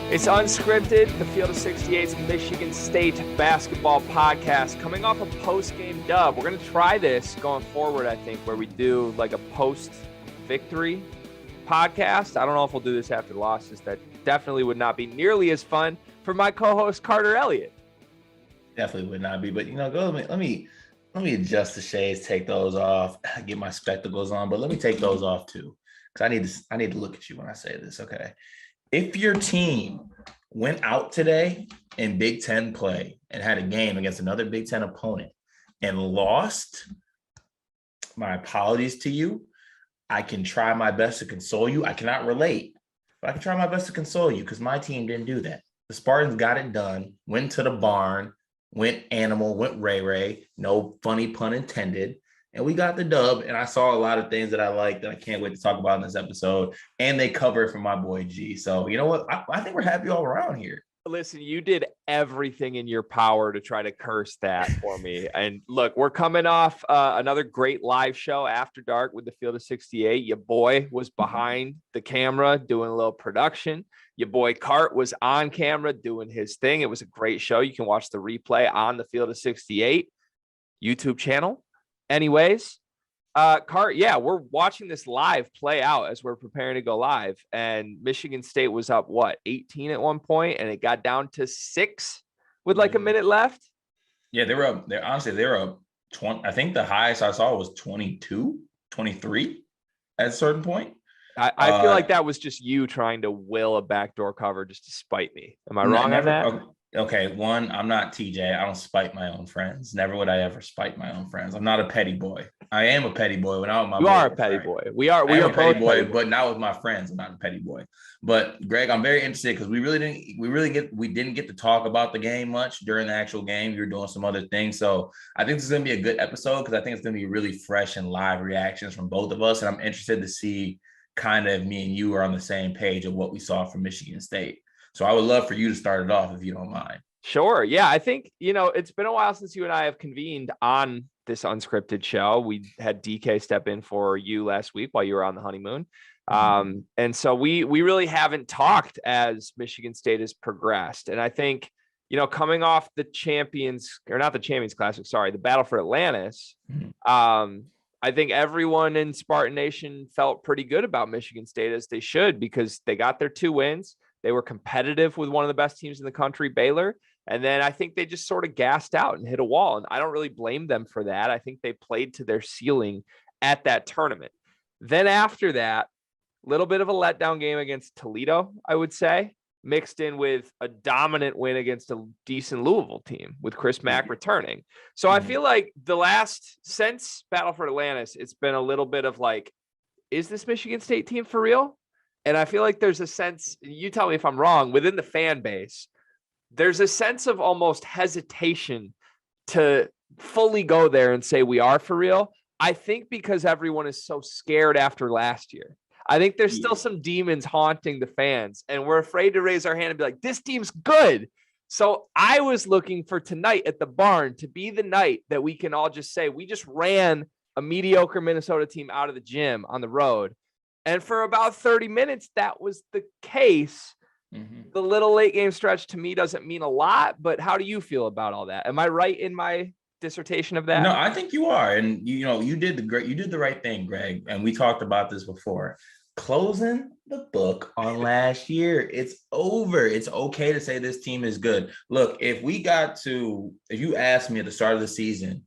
It's Unscripted, the Field of 68's Michigan State basketball podcast, coming off a post-game dub. We're going to try this going forward, I think, where we do like a post-victory podcast. I don't know if we'll do this after losses. That definitely would not be nearly as fun for my co-host, Carter Elliott. Definitely would not be, but let me adjust the shades, take those off, get my spectacles on, but let me take those off too, because I need to look at you when I say this, okay? If your team went out today in Big Ten play and had a game against another Big Ten opponent and lost, my apologies to you. I can try my best to console you. I cannot relate, but I can try my best to console you because my team didn't do that. The Spartans got it done, went to the barn, went animal, went Ray, no funny pun intended. And we got the dub, and I saw a lot of things that I liked that I can't wait to talk about in this episode. And they cover for my boy G. So, you know what? I think we're happy all around here. Listen, you did everything in your power to try to curse that for me. And look, we're coming off another great live show after dark with the Field of 68. Your boy was behind the camera doing a little production. Your boy Cart was on camera doing his thing. It was a great show. You can watch the replay on the Field of 68 YouTube channel. Anyways, Cart, yeah, we're watching this live play out as we're preparing to go live. And Michigan State was up, 18 at one point, and it got down to 6 with like a minute left. Yeah, they were up. They were up 20. I think the highest I saw was 22, 23 at a certain point. I feel like that was just you trying to will a backdoor cover just to spite me. Am I wrong on that? Okay, one, I'm not TJ. I don't spite my own friends. Never would I ever spite my own friends. I'm not a petty boy. I am a petty boy when I'm my. You are a petty boy. We are a petty boy, but not with my friends. I'm not a petty boy. But Greg, I'm very interested because we didn't get to talk about the game much during the actual game. You were doing some other things, so I think this is gonna be a good episode because I think it's gonna be really fresh and live reactions from both of us, and I'm interested to see kind of me and you are on the same page of what we saw from Michigan State. So I would love for you to start it off if you don't mind. Sure. Yeah, I think, it's been a while since you and I have convened on this Unscripted show. We had DK step in for you last week while you were on the honeymoon. And so we really haven't talked as Michigan State has progressed. And I think, coming off the Battle for Atlantis, I think everyone in Spartan Nation felt pretty good about Michigan State, as they should, because they got their 2 wins. They were competitive with one of the best teams in the country, Baylor. And then I think they just sort of gassed out and hit a wall. And I don't really blame them for that. I think they played to their ceiling at that tournament. Then after that, a little bit of a letdown game against Toledo, I would say, mixed in with a dominant win against a decent Louisville team with Chris Mack returning. So I feel like since Battle for Atlantis, it's been a little bit of like, is this Michigan State team for real? And I feel like there's a sense, you tell me if I'm wrong, within the fan base, there's a sense of almost hesitation to fully go there and say we are for real. I think because everyone is so scared after last year. I think there's still some demons haunting the fans, and we're afraid to raise our hand and be like, this team's good. So I was looking for tonight at the barn to be the night that we can all just say we just ran a mediocre Minnesota team out of the gym on the road. And for about 30 minutes, that was the case. The little late game stretch to me doesn't mean a lot, but how do you feel about all that? Am I right in my dissertation of that? No, I think you are. And you did the right thing, Greg. And we talked about this before. Closing the book on last year. It's over. It's okay to say this team is good. Look, if you asked me at the start of the season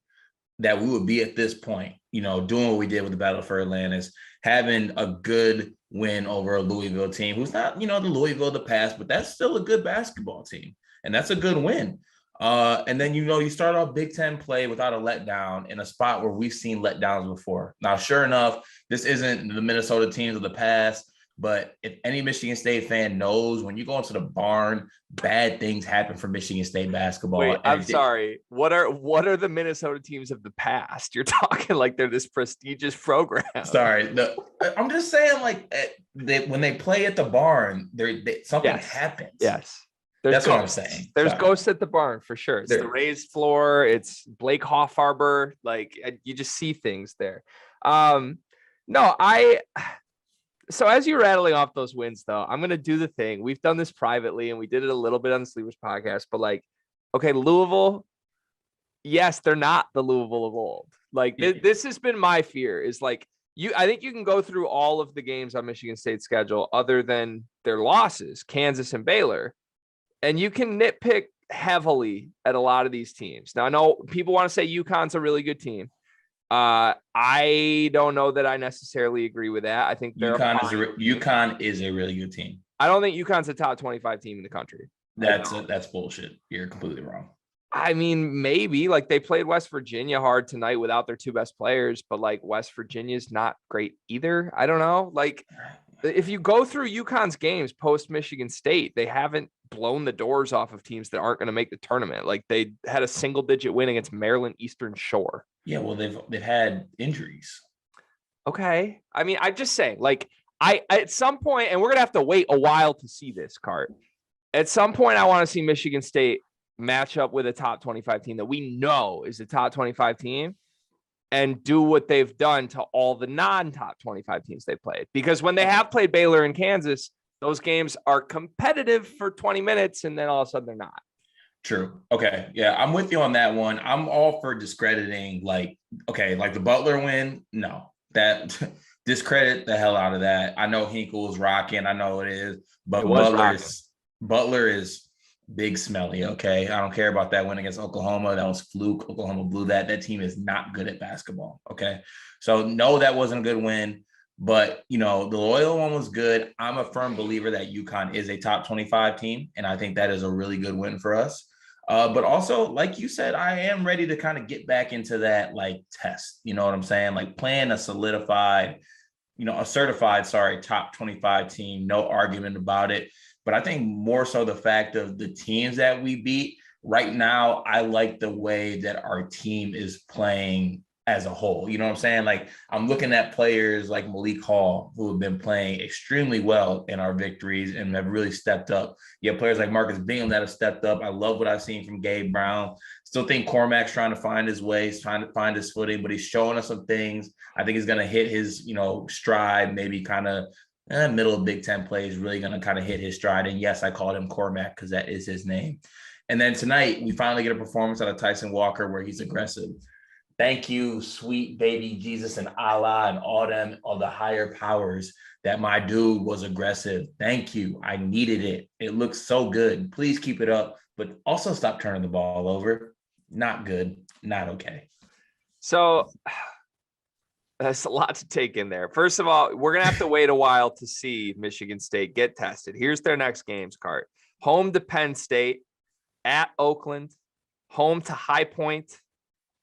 that we would be at this point, doing what we did with the Battle for Atlantis, having a good win over a Louisville team who's not, the Louisville of the past, but that's still a good basketball team. And that's a good win. And then, you start off Big Ten play without a letdown in a spot where we've seen letdowns before. Now, sure enough, this isn't the Minnesota teams of the past, but if any Michigan State fan knows, when you go into the barn, bad things happen for Michigan State basketball. Wait, I'm sorry. What are the Minnesota teams of the past? You're talking like they're this prestigious program. Sorry. I'm just saying, when they play at the barn, something happens. Yes. That's what I'm saying. There's ghosts at the barn for sure. It's the raised floor. It's Blake Hoffarber. You just see things there. No, So as you're rattling off those wins, though, I'm going to do the thing. We've done this privately, and we did it a little bit on the Sleepers podcast. But like, okay, Louisville. Yes, they're not the Louisville of old. Like this has been my fear. Is like I think you can go through all of the games on Michigan State's schedule, other than their losses, Kansas and Baylor, and you can nitpick heavily at a lot of these teams. Now I know people want to say UConn's a really good team. I don't know that I necessarily agree with that. I think UConn is a really good team. I don't think UConn's a top 25 team in the country. That's bullshit. You're completely wrong. I mean, maybe like they played West Virginia hard tonight without their two best players, but like West Virginia's not great either. I don't know. Like if you go through UConn's games post Michigan State, they haven't blown the doors off of teams that aren't going to make the tournament. Like they had a single digit win against Maryland Eastern Shore. Yeah, well, they've had injuries. Okay. I mean, I'm just saying, like, I at some point, and we're gonna have to wait a while to see this, Cart. At some point, I want to see Michigan State match up with a top 25 team that we know is a top 25 team and do what they've done to all the non-top 25 teams they played. Because when they have played Baylor and Kansas, those games are competitive for 20 minutes, and then all of a sudden they're not. True. Okay. Yeah, I'm with you on that one. I'm all for discrediting, like the Butler win. No, that discredit the hell out of that. I know Hinkle's rocking. I know it is, but Butler is big smelly. Okay. I don't care about that win against Oklahoma. That was fluke. Oklahoma blew that. That team is not good at basketball. Okay. So no, that wasn't a good win. But, the Loyola one was good. I'm a firm believer that UConn is a top 25 team, and I think that is a really good win for us. But also, like you said, I am ready to kind of get back into that, like, test. You know what I'm saying? Like playing a certified, top 25 team, no argument about it. But I think more so the fact of the teams that we beat right now, I like the way that our team is playing as a whole. You know what I'm saying? Like I'm looking at players like Malik Hall, who have been playing extremely well in our victories and have really stepped up. You have players like Marcus Bingham that have stepped up. I love what I've seen from Gabe Brown. Still think Cormac's trying to find his ways, trying to find his footing, but he's showing us some things. I think he's going to hit his, stride, maybe kind of middle of Big Ten play is really going to kind of hit his stride. And yes, I called him Cormac because that is his name. And then tonight we finally get a performance out of Tyson Walker where he's aggressive. Thank you, sweet baby Jesus and Allah and all the higher powers that my dude was aggressive. Thank you. I needed it. It looks so good. Please keep it up, but also stop turning the ball over. Not good. Not okay. So that's a lot to take in there. First of all, we're going to have to wait a while to see Michigan State get tested. Here's their next games, Cart. Home to Penn State, at Oakland, home to High Point,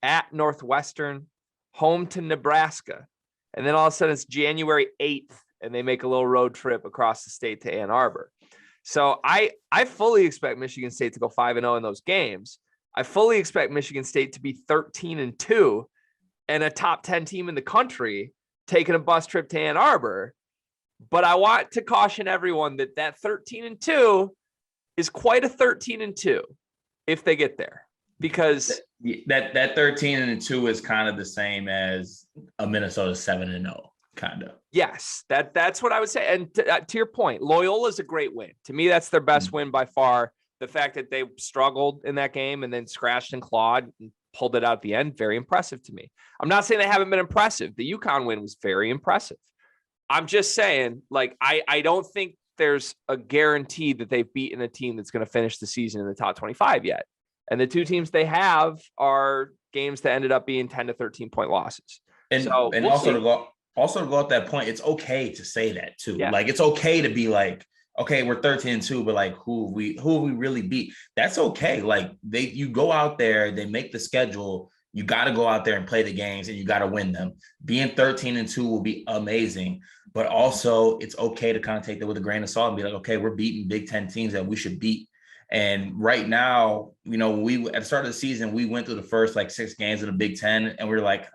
at Northwestern, home to Nebraska. And then all of a sudden it's January 8th and they make a little road trip across the state to Ann Arbor. So I fully expect Michigan State to go 5-0 in those games. I fully expect Michigan State to be 13-2 and a top 10 team in the country taking a bus trip to Ann Arbor. But I want to caution everyone that 13-2 is quite a 13-2 if they get there. Because that 13-2 is kind of the same as a Minnesota 7-0, kind of. Yes, that's what I would say. And to your point, Loyola is a great win. To me, that's their best win by far. The fact that they struggled in that game and then scratched and clawed and pulled it out at the end, very impressive to me. I'm not saying they haven't been impressive. The UConn win was very impressive. I'm just saying, like, I don't think there's a guarantee that they've beaten a team that's going to finish the season in the top 25 yet. And the two teams they have are games that ended up being 10 to 13 point losses. And also to go at that point, it's okay to say that too. Yeah. Like it's okay to be like, okay, we're 13-2, but like who we really beat? That's okay. Like you go out there, they make the schedule. You got to go out there and play the games and you got to win them. Being 13-2 will be amazing, but also it's okay to kind of take that with a grain of salt and be like, okay, we're beating Big Ten teams that we should beat. And right now, we at the start of the season, we went through the first like 6 games of the Big Ten and we were like,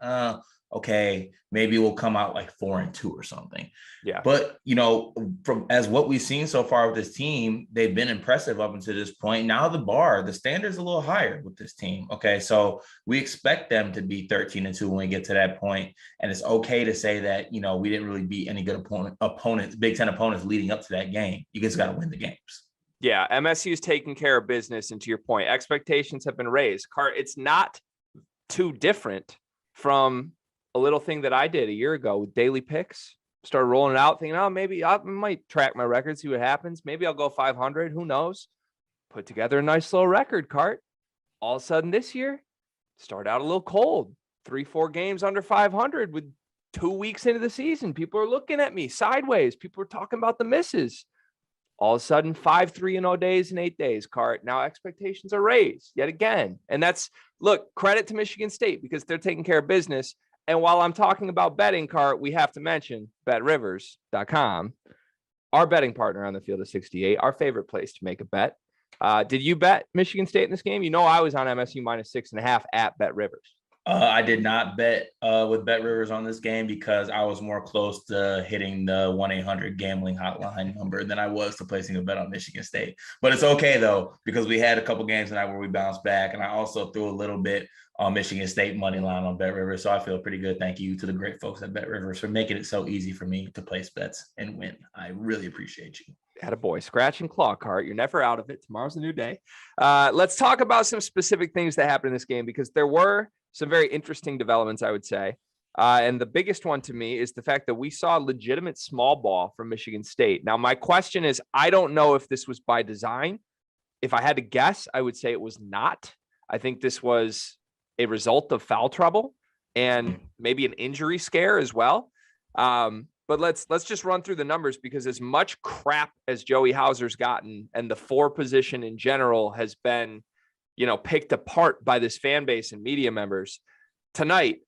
okay, maybe we'll come out like 4-2 or something. Yeah. But, you know, from as what we've seen so far with this team, they've been impressive up until this point. Now the standard's a little higher with this team. Okay. So we expect them to be 13-2 when we get to that point. And it's okay to say that, you know, we didn't really beat any good opponents, Big Ten opponents leading up to that game. You just got to win the games. Yeah. MSU is taking care of business. And to your point, expectations have been raised. It's not too different from a little thing that I did a year ago with daily picks. Started rolling it out, thinking, oh, maybe I might track my record, see what happens. Maybe I'll go 500. Who knows? Put together a nice little record, Cart. All of a sudden this year, start out a little cold. 3-4 games under 500 with 2 weeks into the season. People are looking at me sideways. People are talking about the misses. All of a sudden, 5-3-0 days in 8 days, Cart. Now expectations are raised yet again. And that's, look, credit to Michigan State because they're taking care of business. And while I'm talking about betting, Cart, we have to mention BetRivers.com, our betting partner on the Field of 68, our favorite place to make a bet. Did you bet Michigan State in this game? You know, I was on MSU -6.5 at BetRivers. I did not bet with BetRivers on this game because I was more close to hitting the 1-800 gambling hotline number than I was to placing a bet on Michigan State. But it's okay, though, because we had a couple games tonight where we bounced back, and I also threw a little bit on Michigan State money line on BetRivers. So I feel pretty good. Thank you to the great folks at BetRivers for making it so easy for me to place bets and win. I really appreciate you. Attaboy, scratch and claw, Cart. You're never out of it. Tomorrow's a new day. Let's talk about some specific things that happened in this game because there were some very interesting developments, I would say. And the biggest one to me is the fact that we saw legitimate small ball from Michigan State. Now, my question is, I don't know if this was by design. If I had to guess, I would say it was not. I think this was a result of foul trouble and maybe an injury scare as well. But let's just run through the numbers because as much crap as Joey Hauser's gotten and the 4 position in general has been, you know, picked apart by this fan base and media members. Tonight,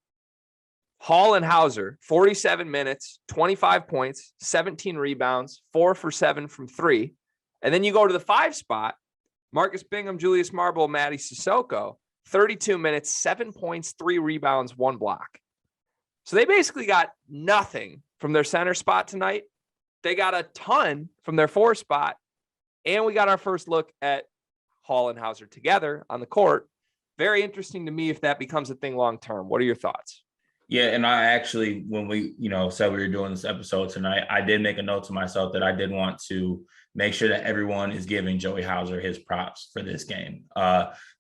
Hall and Hauser, 47 minutes, 25 points, 17 rebounds, 4 for 7 from 3. And then you go to the 5 spot, Marcus Bingham, Julius Marble, Matty Sissoko, 32 minutes, 7 points, 3 rebounds, 1 block. So they basically got nothing from their center spot tonight. They got a ton from their 4 spot. And we got our first look at Hall and Hauser together on the court. Very interesting to me if that becomes a thing long term. What are your thoughts? Yeah, and I actually, when we, said we were doing this episode tonight, I did make a note to myself that I did want to make sure that everyone is giving Joey Hauser his props for this game.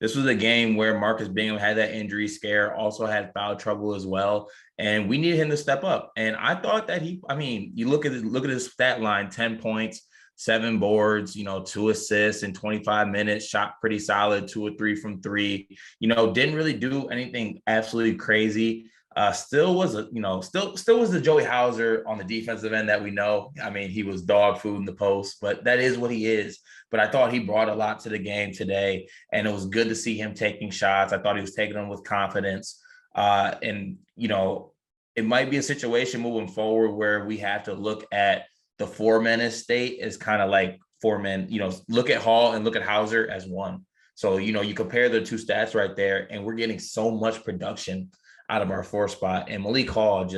This was a game where Marcus Bingham had that injury scare, also had foul trouble as well, and we needed him to step up. And I thought that you look at his stat line: 10 points, 7 boards, 2 assists in 25 minutes, shot pretty solid, 2 or 3 from 3. Didn't really do anything absolutely crazy. Still was the Joey Hauser on the defensive end that we know. I mean, he was dog food in the post, but that is what he is. But I thought he brought a lot to the game today, and it was good to see him taking shots. I thought he was taking them with confidence. And it might be a situation moving forward where we have to look at the 4-man estate as kind of like 4 men, look at Hall and look at Hauser as one. So, you compare the 2 stats right there, and we're getting so much production out of our 4 spot. And Malik Hall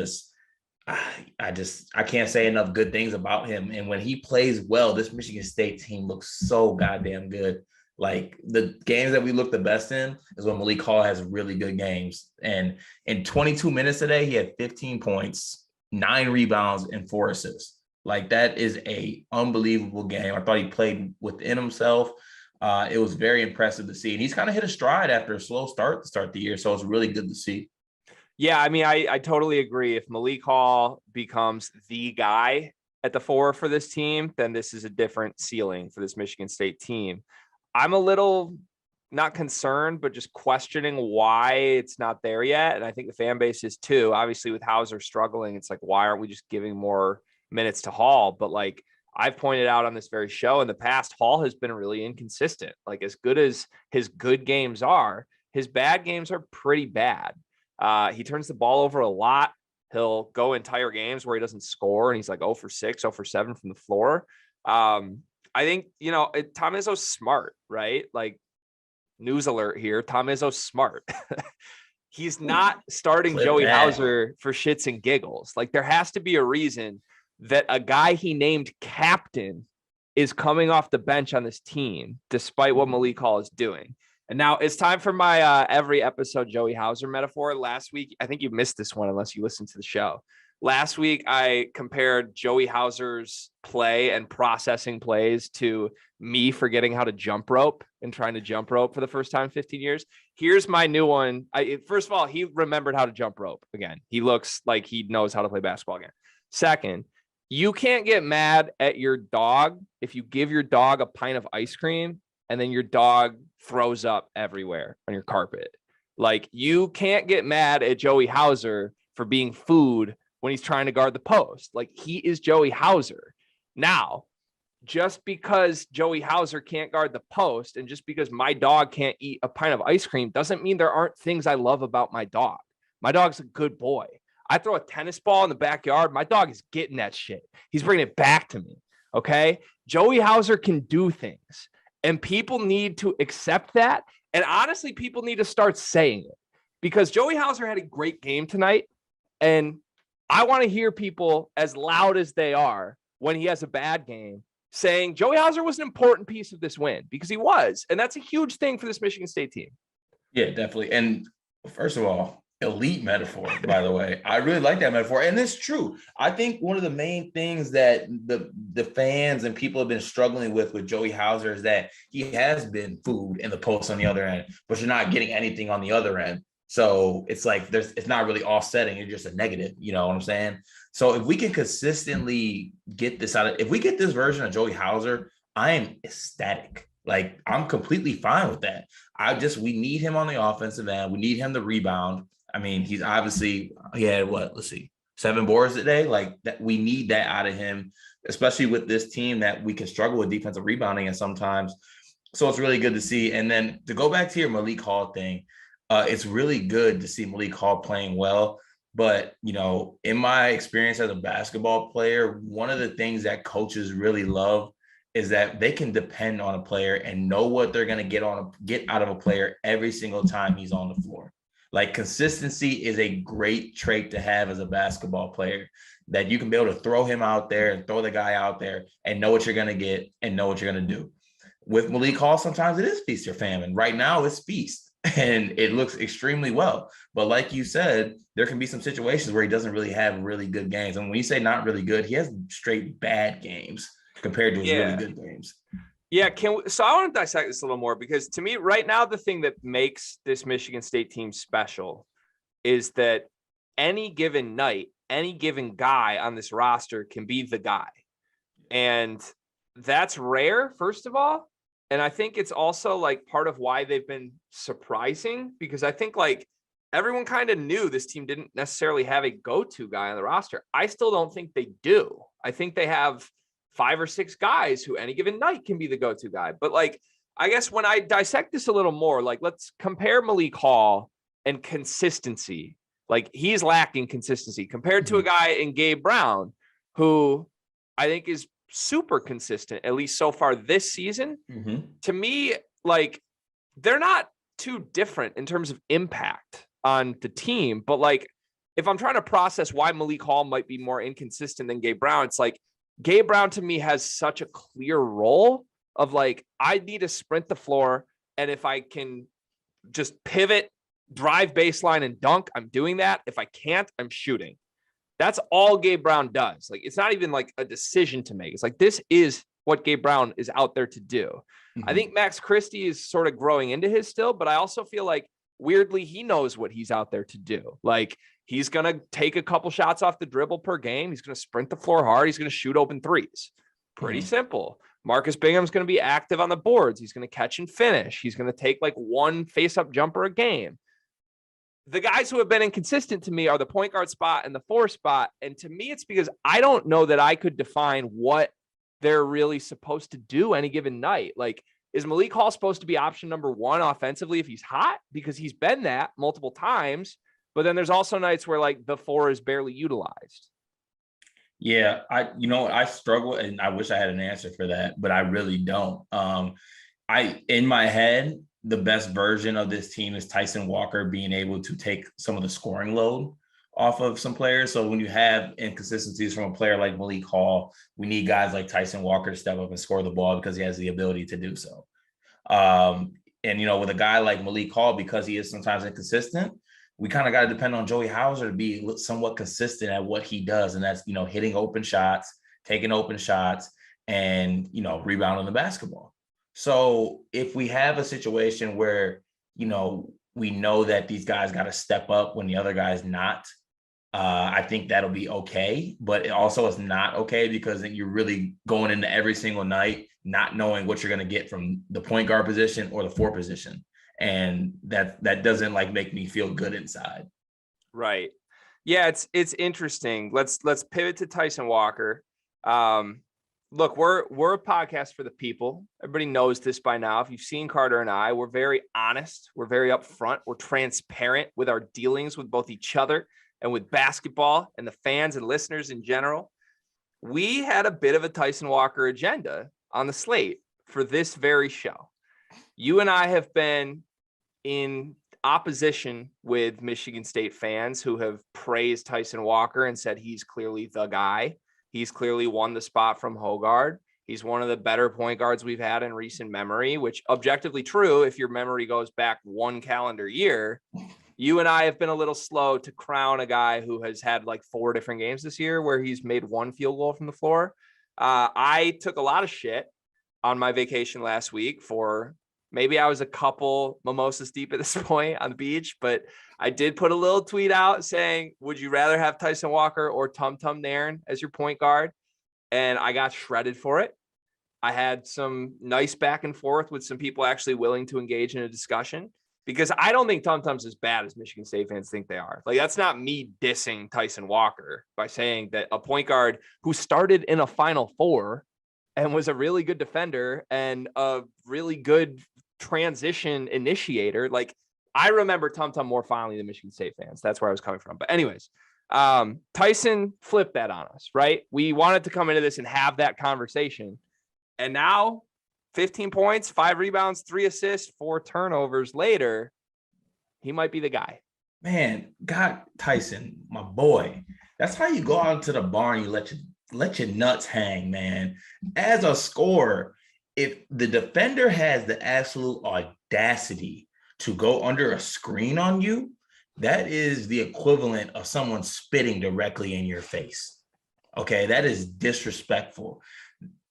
I can't say enough good things about him. And when he plays well, this Michigan State team looks so goddamn good. Like, the games that we look the best in is when Malik Hall has really good games. And in 22 minutes today, he had 15 points, 9 rebounds, and 4 assists. Like, that is a unbelievable game. I thought he played within himself. It was very impressive to see. And he's kind of hit a stride after a slow start to start the year. So it's really good to see. Yeah, I mean, I totally agree. If Malik Hall becomes the guy at the 4 for this team, then this is a different ceiling for this Michigan State team. I'm a little not concerned, but just questioning why it's not there yet. And I think the fan base is too. Obviously, with Hauser struggling, it's like, why aren't we just giving more minutes to Hall? But like I've pointed out on this very show in the past, Hall has been really inconsistent. Like, as good as his good games are, his bad games are pretty bad. He turns the ball over a lot. He'll go entire games where he doesn't score, and he's like 0 for 6, 0 for 7 from the floor. I think, Tom Izzo's smart, right? Like, news alert here. Tom Izzo's smart. he's not starting Clip Joey that. Hauser for shits and giggles. Like, there has to be a reason that a guy he named captain is coming off the bench on this team, despite what Malik Hall is doing. And now it's time for my every episode Joey Hauser metaphor. Last week, I think you missed this one unless you listened to the show. Last week, I compared Joey Hauser's play and processing plays to me forgetting how to jump rope and trying to jump rope for the first time in 15 years. Here's my new one. First of all, he remembered how to jump rope again. He looks like he knows how to play basketball again. Second, you can't get mad at your dog if you give your dog a pint of ice cream and then your dog throws up everywhere on your carpet. Like, you can't get mad at Joey Hauser for being food when he's trying to guard the post. Like, he is Joey Hauser. Now, just because Joey Hauser can't guard the post and just because my dog can't eat a pint of ice cream doesn't mean there aren't things I love about my dog. My dog's a good boy. I throw a tennis ball in the backyard. My dog is getting that shit. He's bringing it back to me. Okay. Joey Hauser can do things and people need to accept that. And honestly, people need to start saying it because Joey Hauser had a great game tonight. And I want to hear people as loud as they are when he has a bad game saying Joey Hauser was an important piece of this win, because he was. And that's a huge thing for this Michigan State team. Yeah, definitely. And first of all, elite metaphor, by the way. I really like that metaphor. And it's true. I think one of the main things that the fans and people have been struggling with Joey Hauser is that he has been food in the post on the other end, but you're not getting anything on the other end. So it's like it's not really offsetting. It's just a negative. You know what I'm saying? So if we can consistently get this out of, if we get this version of Joey Hauser, I am ecstatic. Like, I'm completely fine with that. We need him on the offensive end. We need him to rebound. I mean, he's obviously, he had let's see, 7 boards today. Like, that, we need that out of him, especially with this team that we can struggle with defensive rebounding and sometimes. So it's really good to see. And then to go back to your Malik Hall thing, it's really good to see Malik Hall playing well. But, you know, in my experience as a basketball player, one of the things that coaches really love is that they can depend on a player and know what they're going to get out of a player every single time he's on the floor. Like, consistency is a great trait to have as a basketball player, that you can be able to throw him out there and throw the guy out there and know what you're going to get and know what you're going to do. With Malik Hall, sometimes it is feast or famine. Right now, it's feast. And it looks extremely well. But like you said, there can be some situations where he doesn't really have really good games. And when you say not really good, he has straight bad games compared to his really good games. Yeah. So I want to dissect this a little more, because to me right now, the thing that makes this Michigan State team special is that any given night, any given guy on this roster can be the guy. And that's rare, first of all. And I think it's also like part of why they've been surprising, because I think like everyone kind of knew this team didn't necessarily have a go-to guy on the roster. I still don't think they do. I think they have 5 or 6 guys who any given night can be the go-to guy. But like, I guess when I dissect this a little more, like, let's compare Malik Hall and consistency. Like, he's lacking consistency compared to a guy in Gabe Brown, who I think is super consistent, at least so far this season. To me, like, they're not too different in terms of impact on the team. But like, if I'm trying to process why Malik Hall might be more inconsistent than Gabe Brown, it's like Gabe Brown to me has such a clear role of like, I need to sprint the floor. And if I can just pivot, drive baseline and dunk, I'm doing that. If I can't, I'm shooting. That's all Gabe Brown does. Like, it's not even like a decision to make. It's like, this is what Gabe Brown is out there to do. I think Max Christie is sort of growing into his still, but I also feel like weirdly, he knows what he's out there to do. Like, he's going to take a couple shots off the dribble per game. He's going to sprint the floor hard. He's going to shoot open threes. Pretty simple. Marcus Bingham's going to be active on the boards. He's going to catch and finish. He's going to take like 1 face-up jumper a game. The guys who have been inconsistent to me are the point guard spot and the 4 spot. And to me, it's because I don't know that I could define what they're really supposed to do any given night. Like, is Malik Hall supposed to be option number 1 offensively if he's hot? Because he's been that multiple times. But then there's also nights where like the 4 is barely utilized. Yeah, I struggle, and I wish I had an answer for that, but I really don't. In my head, the best version of this team is Tyson Walker being able to take some of the scoring load off of some players. So when you have inconsistencies from a player like Malik Hall, we need guys like Tyson Walker to step up and score the ball because he has the ability to do so. And, with a guy like Malik Hall, because he is sometimes inconsistent, we kind of got to depend on Joey Hauser to be somewhat consistent at what he does. And that's, hitting open shots, taking open shots, and, rebounding the basketball. So if we have a situation where, we know that these guys got to step up when the other guy's not, I think that'll be okay. But it also is not okay because then you're really going into every single night not knowing what you're going to get from the point guard position or the 4 position. And that doesn't make me feel good inside. Right. Yeah, it's interesting. Let's pivot to Tyson Walker. Look, we're a podcast for the people. Everybody knows this by now. If you've seen Carter and I, we're very honest. We're very upfront. We're transparent with our dealings with both each other and with basketball and the fans and listeners in general. We had a bit of a Tyson Walker agenda on the slate for this very show. You and I have been in opposition with Michigan State fans who have praised Tyson Walker and said he's clearly the guy. He's clearly won the spot from Hogard. He's one of the better point guards we've had in recent memory, which objectively true if your memory goes back 1 calendar year. You and I have been a little slow to crown a guy who has had 4 different games this year where he's made 1 field goal from the floor. I took a lot of shit on my vacation last week for maybe I was a couple mimosas deep at this point on the beach, but I did put a little tweet out saying, would you rather have Tyson Walker or Tum Tum Nairn as your point guard? And I got shredded for it. I had some nice back and forth with some people actually willing to engage in a discussion because I don't think Tum Tum's as bad as Michigan State fans think they are. That's not me dissing Tyson Walker by saying that a point guard who started in a Final Four and was a really good defender and a really good transition initiator. I remember Tum Tum more fondly than Michigan State fans. That's where I was coming from. But anyways, Tyson flipped that on us, right? We wanted to come into this and have that conversation. And now 15 points, 5 rebounds, 3 assists, 4 turnovers later, he might be the guy. Man, God, Tyson, my boy. That's how you go out to the bar and you let your nuts hang, man. As a scorer, if the defender has the absolute audacity to go under a screen on you, that is the equivalent of someone spitting directly in your face. Okay, that is disrespectful.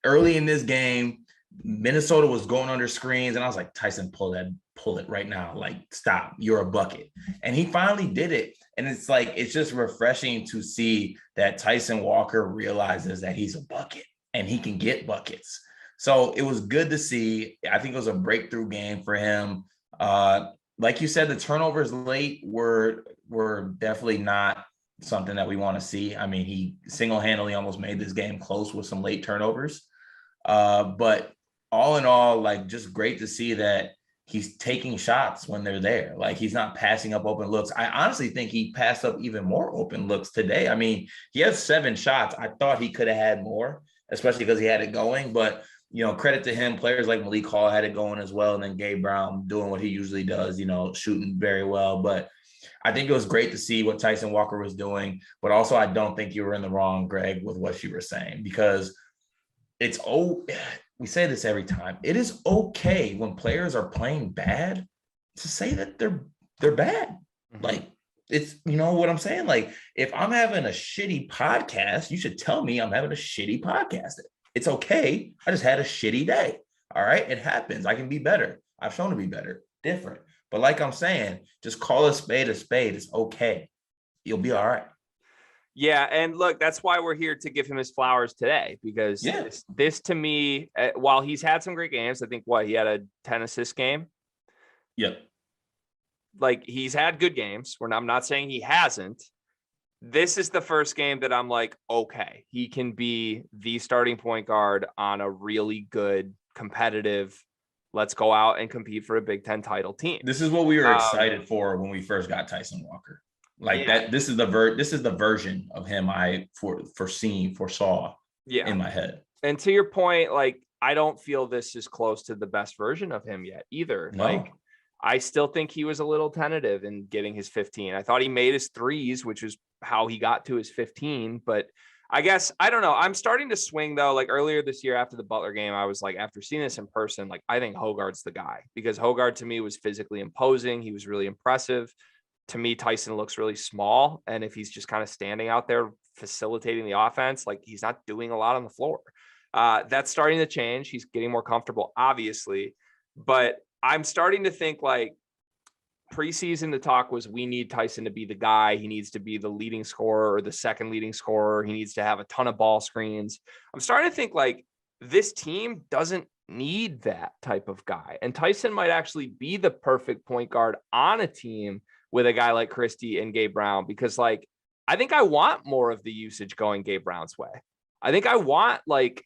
Early in this game, Minnesota was going under screens, and I was like, Tyson, pull it right now. Stop, you're a bucket. And he finally did it. And it's just refreshing to see that Tyson Walker realizes that he's a bucket and he can get buckets. So it was good to see. I think it was a breakthrough game for him. Like you said, the turnovers late were definitely not something that we want to see. I mean, he single-handedly almost made this game close with some late turnovers. But all in all, just great to see that he's taking shots when they're there. He's not passing up open looks. I honestly think he passed up even more open looks today. I mean, he has 7 shots. I thought he could have had more, especially because he had it going. But, credit to him. Players like Malik Hall had it going as well. And then Gabe Brown doing what he usually does, shooting very well. But I think it was great to see what Tyson Walker was doing. But also, I don't think you were in the wrong, Greg, with what you were saying, because we say this every time. It is okay when players are playing bad to say that they're bad. Mm-hmm. It's, what I'm saying? If I'm having a shitty podcast, you should tell me I'm having a shitty podcast. It's okay. I just had a shitty day. All right. It happens. I can be better. I've shown to be better, different. But like I'm saying, just call a spade a spade. It's okay. You'll be all right. Yeah, and look, that's why we're here to give him his flowers today, because this to me, while he's had some great games, I think he had a 10 assist game. Yep. He's had good games. I'm not saying he hasn't. This is the first game that I'm okay, he can be the starting point guard on a really good, competitive, let's go out and compete for a Big Ten title team. This is what we were excited for when we first got Tyson Walker. That. This is the version of him I foresaw in my head. And to your point, I don't feel this is close to the best version of him yet either. No. I still think he was a little tentative in getting his 15. I thought he made his threes, which was how he got to his 15. But I guess, I don't know. I'm starting to swing, though. Like earlier this year after the Butler game, I was like, after seeing this in person, like, I think Hogarth's the guy, because Hogarth to me was physically imposing. He was really impressive. To me, Tyson looks really small. And if he's just kind of standing out there facilitating the offense, like, he's not doing a lot on the floor. That's starting to change. He's getting more comfortable, obviously. But I'm starting to think, like, preseason, the talk was we need Tyson to be the guy. He needs to be the leading scorer or the second leading scorer. He needs to have a ton of ball screens. I'm starting to think, like, this team doesn't need that type of guy. And Tyson might actually be the perfect point guard on a team with a guy like Christie and Gabe Brown, because, like, I think I want more of the usage going Gabe Brown's way. I think I want, like,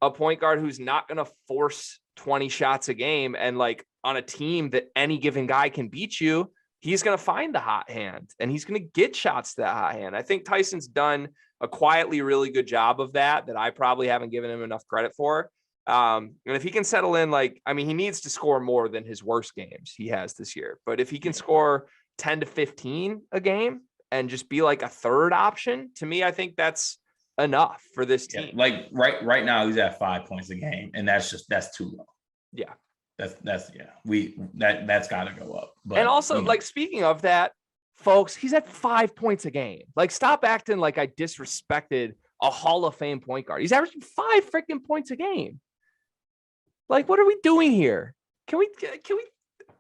a point guard who's not going to force 20 shots a game, and, like, on a team that any given guy can beat you, he's going to find the hot hand and he's going to get shots to that hot hand. I think Tyson's done a quietly really good job of that I probably haven't given him enough credit for. And if he can settle in, like, I mean, he needs to score more than his worst games he has this year, but if he can score 10 to 15 a game and just be like a third option, to me, I think that's enough for this team. Yeah, like right now he's at 5 points a game, and that's too low. Yeah. That's got to go up. But, and also, like, speaking of that, folks, he's at 5 points a game. Like, stop acting like I disrespected a Hall of Fame point guard. He's averaging 5 freaking points a game. Like, what are we doing here? Can we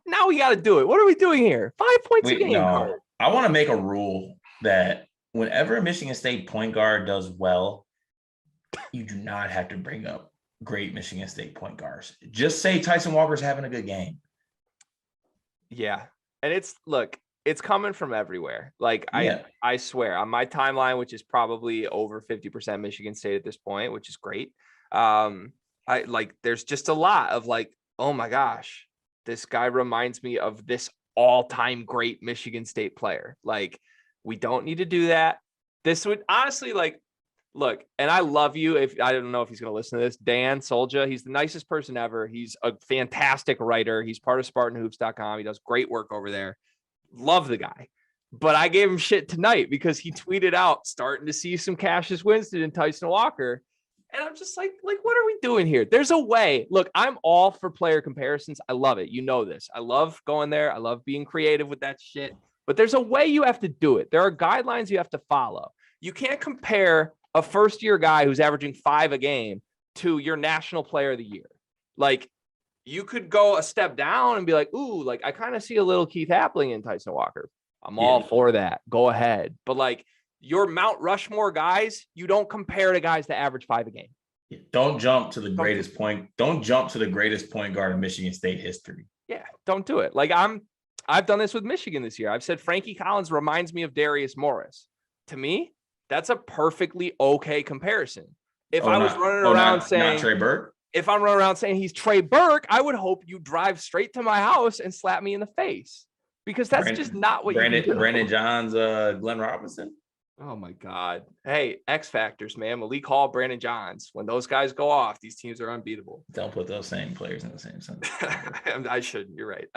now we got to do it. What are we doing here? 5 points a game. No, I want to make a rule that whenever a Michigan State point guard does well, you do not have to bring up great Michigan State point guards. Just say Tyson Walker's having a good game. Yeah. And it's coming from everywhere. Like, I swear on my timeline, which is probably over 50% Michigan State at this point, which is great. There's just a lot of, like, oh my gosh, this guy reminds me of this all-time great Michigan State player. Like, we don't need to do that. This would honestly, like, look, and I love you. If I don't know if he's going to listen to this, Dan Solja, he's the nicest person ever. He's a fantastic writer. He's part of SpartanHoops.com. He does great work over there. Love the guy. But I gave him shit tonight because he tweeted out starting to see some Cassius Winston and Tyson Walker. And I'm just like, what are we doing here? There's a way. Look, I'm all for player comparisons. I love it. You know this. I love going there. I love being creative with that shit. But there's a way you have to do it. There are guidelines you have to follow. You can't compare a first-year guy who's averaging 5 a game to your national player of the year. Like, you could go a step down and be like, ooh, like, I kind of see a little Keith Appling in Tyson Walker. I'm all for that. Go ahead. But, like, your Mount Rushmore guys, you don't compare to guys that average 5 a game. Don't jump to the greatest point. Don't jump to the greatest point guard in Michigan State history. Yeah, don't do it. Like, I've done this with Michigan this year. I've said Frankie Collins reminds me of Darius Morris. To me, that's a perfectly okay comparison. If I was running around saying Trey Burke, if I'm running around saying he's Trey Burke, I would hope you drive straight to my house and slap me in the face, because that's just not what you do. Brandon Johns, Glenn Robinson. Oh my God. Hey, X factors, man. Malik Hall, Brandon Johns. When those guys go off, these teams are unbeatable. Don't put those same players in the same sentence. I shouldn't. You're right.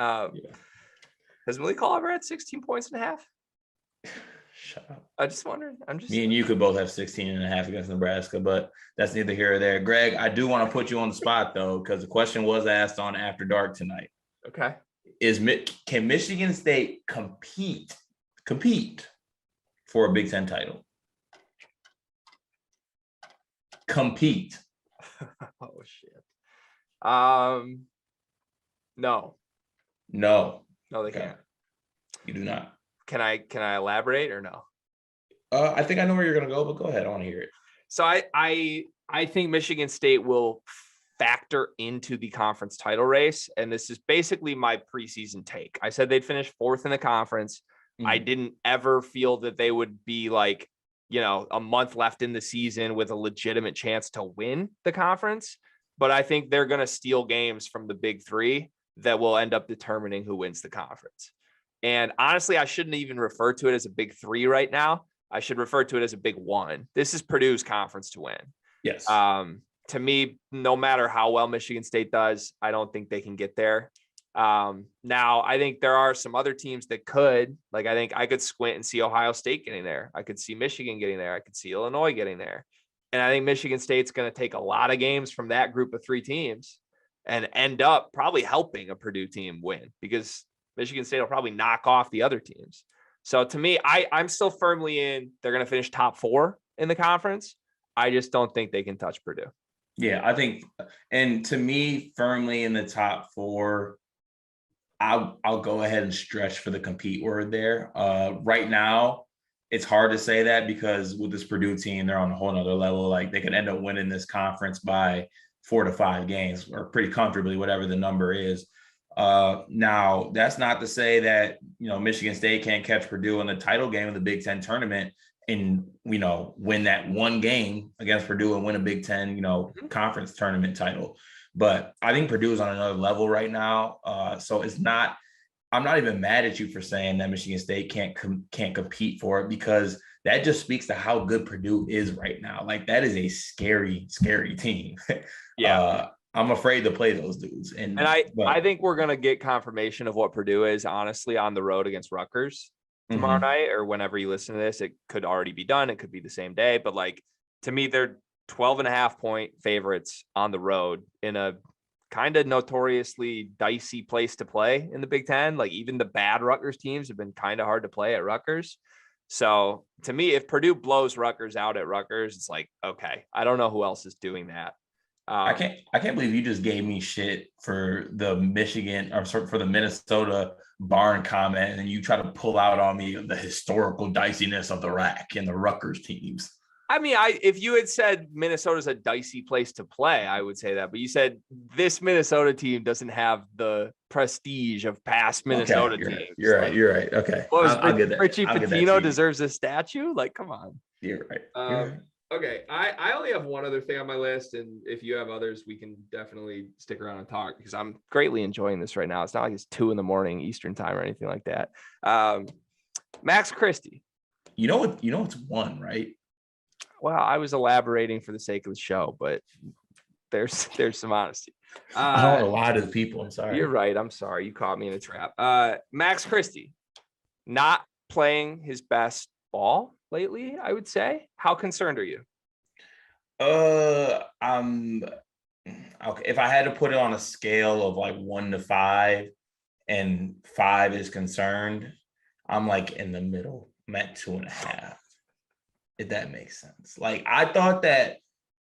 Has Malik Hall ever had 16 points and a half? Shut up. I just wondered. Me and you could both have 16 and a half against Nebraska, but that's neither here or there. Greg, I do want to put you on the spot, though, because the question was asked on After Dark tonight. Okay. Can Michigan State compete for a Big Ten title? Compete. Oh, shit. No. No, they can't. You do not. Can I elaborate or no? I think I know where you're going to go, but go ahead. I want to hear it. So I think Michigan State will factor into the conference title race. And this is basically my preseason take. I said they'd finish 4th in the conference. Mm-hmm. I didn't ever feel that they would be like, a month left in the season with a legitimate chance to win the conference. But I think they're going to steal games from the big 3 that will end up determining who wins the conference. And honestly, I shouldn't even refer to it as a big 3 right now. I should refer to it as a big 1. This is Purdue's conference to win. Yes. To me, no matter how well Michigan State does, I don't think they can get there. Now I think there are some other teams that could, like, I think I could squint and see Ohio State getting there. I could see Michigan getting there. I could see Illinois getting there. And I think Michigan State's going to take a lot of games from that group of 3 teams and end up probably helping a Purdue team win, because Michigan State will probably knock off the other teams. So to me, I'm still firmly in. They're going to finish top 4 in the conference. I just don't think they can touch Purdue. Yeah, I think, and to me, firmly in the top 4. I'll go ahead and stretch for the compete word there. Right now, it's hard to say that because with this Purdue team, they're on a whole nother level. Like, they could end up winning this conference by 4 to 5 games, or pretty comfortably, whatever the number is. Now, that's not to say that, Michigan State can't catch Purdue in the title game of the Big Ten tournament and, win that one game against Purdue and win a Big Ten, conference tournament title. But I think Purdue is on another level right now. So I'm not even mad at you for saying that Michigan State can't compete for it, because that just speaks to how good Purdue is right now. Like, that is a scary, scary team. Yeah. I'm afraid to play those dudes. And I think we're going to get confirmation of what Purdue is, honestly, on the road against Rutgers tomorrow night, or whenever you listen to this. It could already be done. It could be the same day. But, like, to me, they're 12.5-point favorites on the road in a kind of notoriously dicey place to play in the Big Ten. Like, even the bad Rutgers teams have been kind of hard to play at Rutgers. So to me, if Purdue blows Rutgers out at Rutgers, it's like, okay, I don't know who else is doing that. I can't believe you just gave me shit for the Michigan, or for the Minnesota barn comment, and then you try to pull out on me the historical diciness of the RAC and the Rutgers teams. I mean, if you had said Minnesota's a dicey place to play, I would say that. But you said this Minnesota team doesn't have the prestige of past Minnesota teams. You're right. Okay. I'll get that. Richie Pitino deserves a statue? Like, come on. You're right. Okay. I only have one other thing on my list. And if you have others, we can definitely stick around and talk, because I'm greatly enjoying this right now. It's not like it's 2 a.m. Eastern time or anything like that. Max Christie. You know it's 1, right? Well, I was elaborating for the sake of the show, but there's some honesty. I don't want to lie to the people. I'm sorry. You're right. I'm sorry. You caught me in a trap. Max Christie, not playing his best ball lately, I would say. How concerned are you? I'm okay. If I had to put it on a scale of like 1 to 5, and 5 is concerned, I'm like in the middle. I'm at 2.5. If that makes sense. Like, I thought that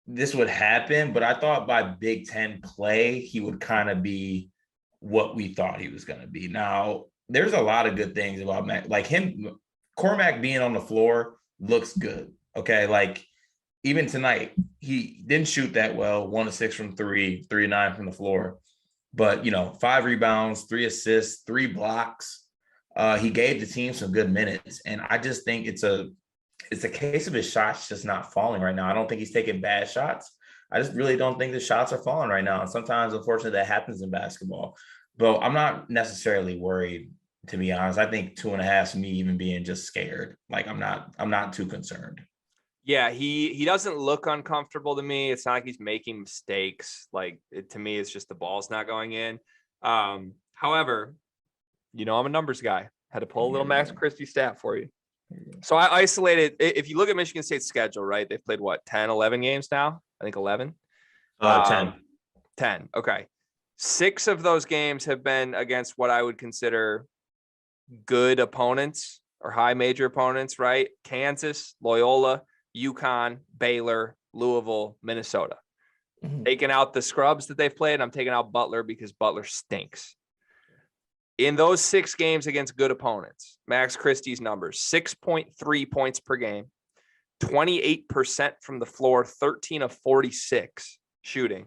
this would happen, but I thought by Big Ten play, he would kind of be what we thought he was going to be. Now, there's a lot of good things about Mac. Like, Cormac being on the floor looks good. Okay. Like, even tonight, he didn't shoot that well. 1 of 6 from 3, 3 of 9 from the floor. But, 5 rebounds, 3 assists, 3 blocks. He gave the team some good minutes. And I just think it's a case of his shots just not falling right now. I don't think he's taking bad shots. I just really don't think the shots are falling right now. And sometimes, unfortunately, that happens in basketball. But I'm not necessarily worried, to be honest. I think 2.5 is me even being just scared. Like, I'm not too concerned. Yeah, he doesn't look uncomfortable to me. It's not like he's making mistakes. Like, to me, it's just the ball's not going in. However, I'm a numbers guy. Had to pull a little Max Christie stat for you. So I isolated, if you look at Michigan State's schedule, right, they've played 10, 11 games now? I think 11. 10. 10. Okay. 6 of those games have been against what I would consider good opponents or high major opponents, right? Kansas, Loyola, UConn, Baylor, Louisville, Minnesota. Taking out the scrubs that they've played, I'm taking out Butler because Butler stinks. In those 6 games against good opponents, Max Christie's numbers: 6.3 points per game, 28% from the floor, 13 of 46 shooting,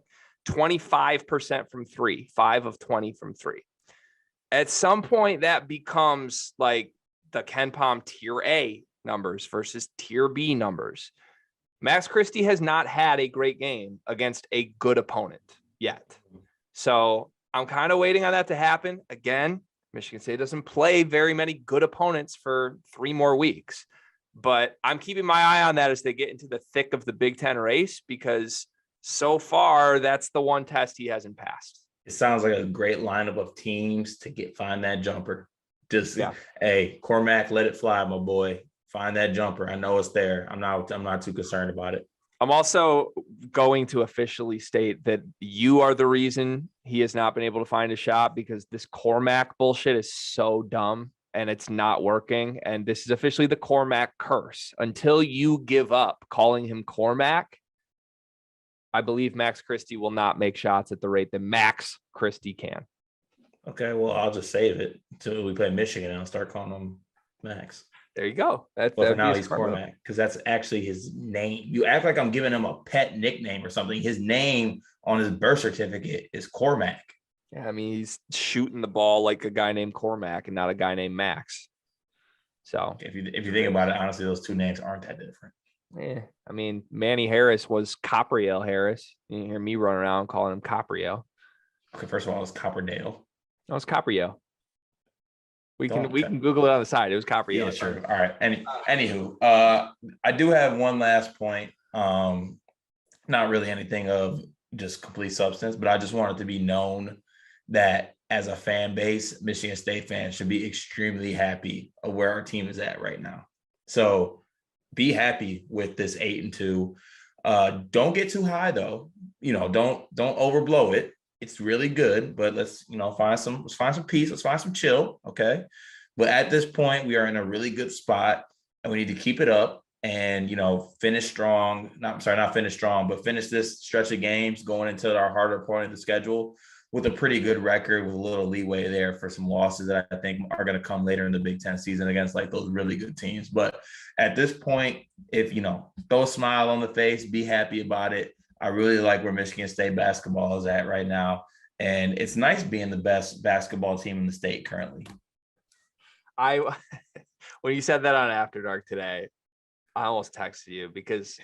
25% from 3, 5 of 20 from 3. At some point, that becomes like the KenPom tier A numbers versus tier B numbers. Max Christie has not had a great game against a good opponent yet. So I'm kind of waiting on that to happen. Again, Michigan State doesn't play very many good opponents for 3 more weeks, but I'm keeping my eye on that as they get into the thick of the Big Ten race, because so far that's the one test he hasn't passed. It sounds like a great lineup of teams to find that jumper. Just hey, Cormac, let it fly, my boy. Find that jumper. I know it's there. I'm not too concerned about it. I'm also going to officially state that you are the reason he has not been able to find a shot, because this Cormac bullshit is so dumb and it's not working. And this is officially the Cormac curse. Until you give up calling him Cormac, I believe Max Christie will not make shots at the rate that Max Christie can. Okay, well, I'll just save it until we play Michigan and I'll start calling him Max. There you go. Well, for now he's Cormac, because that's actually his name. You act like I'm giving him a pet nickname or something. His name on his birth certificate is Cormac. Yeah, I mean, he's shooting the ball like a guy named Cormac and not a guy named Max. So if you think about it, honestly, those two names aren't that different. Yeah, I mean, Manny Harris was Copriel Harris. You hear me running around calling him Copriel. Okay, first of all, it's Copperdale. No, it's Copriel. We can Google it on the side. It was Copriel. Yeah, sure. All right. Anywho, I do have one last point. Not really anything of just complete substance, but I just want it to be known that as a fan base, Michigan State fans should be extremely happy of where our team is at right now. So be happy with this 8-2. Don't get too high though. Don't overblow it. It's really good, but let's find some peace. Let's find some chill. Okay. But at this point, we are in a really good spot and we need to keep it up and, finish strong. Not finish strong, but finish this stretch of games going into our harder part of the schedule with a pretty good record with a little leeway there for some losses that I think are going to come later in the Big Ten season against like those really good teams. But at this point, if, throw a smile on the face, be happy about it. I really like where Michigan State basketball is at right now. And it's nice being the best basketball team in the state currently. When you said that on After Dark today, I almost texted you because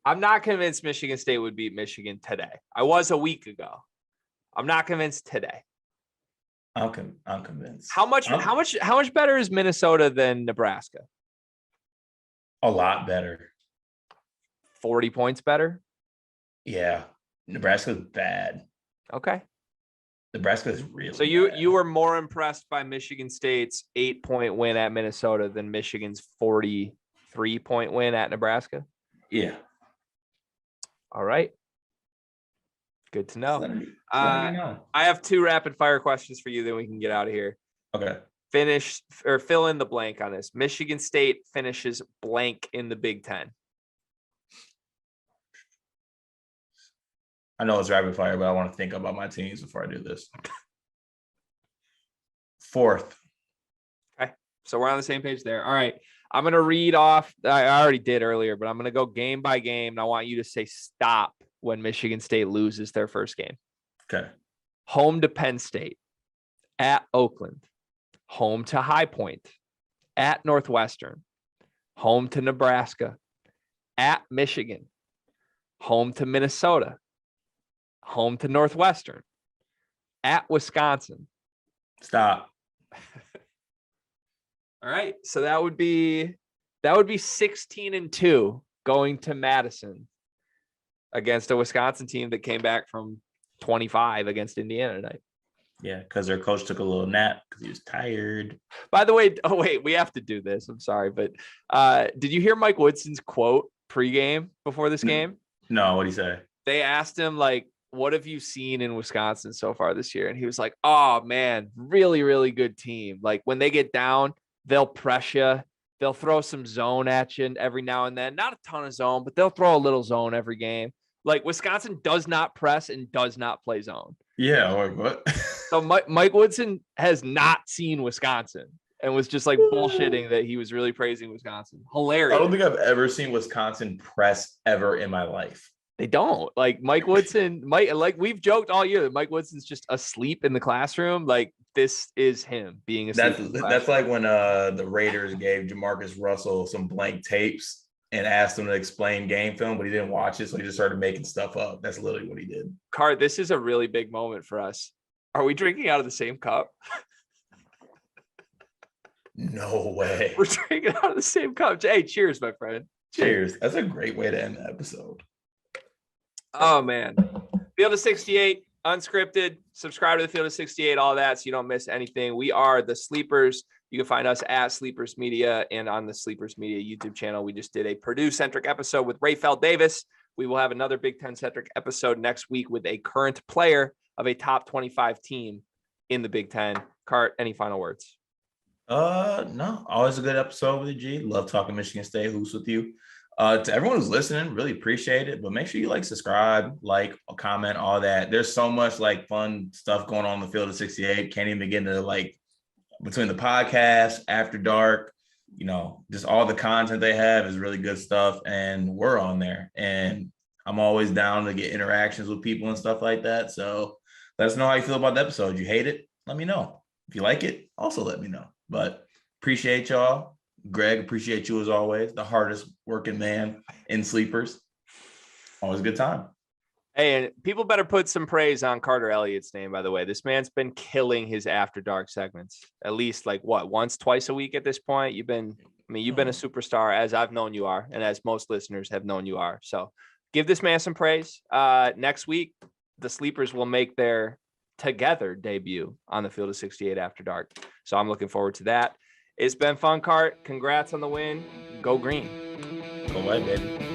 I'm not convinced Michigan State would beat Michigan today. I was a week ago. I'm not convinced today. I'm convinced. How much better is Minnesota than Nebraska? A lot better. 40 points better? Yeah. Nebraska's bad. Okay. Nebraska is really so you were more impressed by Michigan State's 8-point win at Minnesota than Michigan's 43-point win at Nebraska? Yeah. All right. Good to know. Let me know. I have 2 rapid fire questions for you, then we can get out of here. Okay. Finish or fill in the blank on this. Michigan State finishes blank in the Big Ten. I know it's rapid fire, but I want to think about my teams before I do this. 4th. Okay. So we're on the same page there. All right. I'm going to read off. I already did earlier, but I'm going to go game by game. And I want you to say stop when Michigan State loses their first game. Okay. Home to Penn State. At Oakland. Home to High Point. At Northwestern. Home to Nebraska. At Michigan. Home to Minnesota. Home to Northwestern. At Wisconsin. Stop. All right. So that would be 16-2 going to Madison against a Wisconsin team that came back from 25 against Indiana tonight. Yeah, because their coach took a little nap because he was tired. By the way, we have to do this. I'm sorry, but did you hear Mike Woodson's quote pregame before this game? No, what'd he say? They asked him, like, what have you seen in Wisconsin so far this year? And he was like, oh, man, really, really good team. Like, when they get down, they'll press you. They'll throw some zone at you every now and then. Not a ton of zone, but they'll throw a little zone every game. Like, Wisconsin does not press and does not play zone. Yeah, like what? So Mike Woodson has not seen Wisconsin and was just like bullshitting that he was really praising Wisconsin. Hilarious. I don't think I've ever seen Wisconsin press ever in my life. They don't. Like Mike Woodson, like we've joked all year that Mike Woodson's just asleep in the classroom. Like this is him being asleep. That's like when the Raiders gave Jamarcus Russell some blank tapes and asked him to explain game film, but he didn't watch it, so he just started making stuff up. That's literally what he did. Card, this is a really big moment for us. Are we drinking out of the same cup? No way. We're drinking out of the same cup. Hey, cheers, my friend. Cheers. That's a great way to end the episode. Oh, man. Field of 68. Unscripted, subscribe to the Field of 68, all that, so you don't miss anything. We are the Sleepers. You can find us at Sleepers Media and on the Sleepers Media YouTube channel. We just did a Purdue-centric episode with Rayfeld Davis. We will have another Big Ten-centric episode next week with a current player of a top 25 team in the Big Ten. Cart, any final words? No, always a good episode with the G. Love talking Michigan State hoops with you. To everyone who's listening, really appreciate it. But make sure you subscribe, comment, all that. There's so much fun stuff going on in the Field of 68. Can't even begin to between the podcast, After Dark, just all the content they have is really good stuff. And we're on there. And I'm always down to get interactions with people and stuff like that. So let us know how you feel about the episode. You hate it? Let me know. If you like it, also let me know. But appreciate y'all. Greg, appreciate you as always. The hardest working man in Sleepers. Always a good time. Hey, and people better put some praise on Carter Elliott's name, by the way. This man's been killing his After Dark segments. At least once, twice a week at this point. You've been a superstar, as I've known you are, and as most listeners have known you are. So give this man some praise. Next week, the Sleepers will make their together debut on the Field of 68 After Dark. So I'm looking forward to that. It's been fun, Cart. Congrats on the win. Go green. Go white, baby.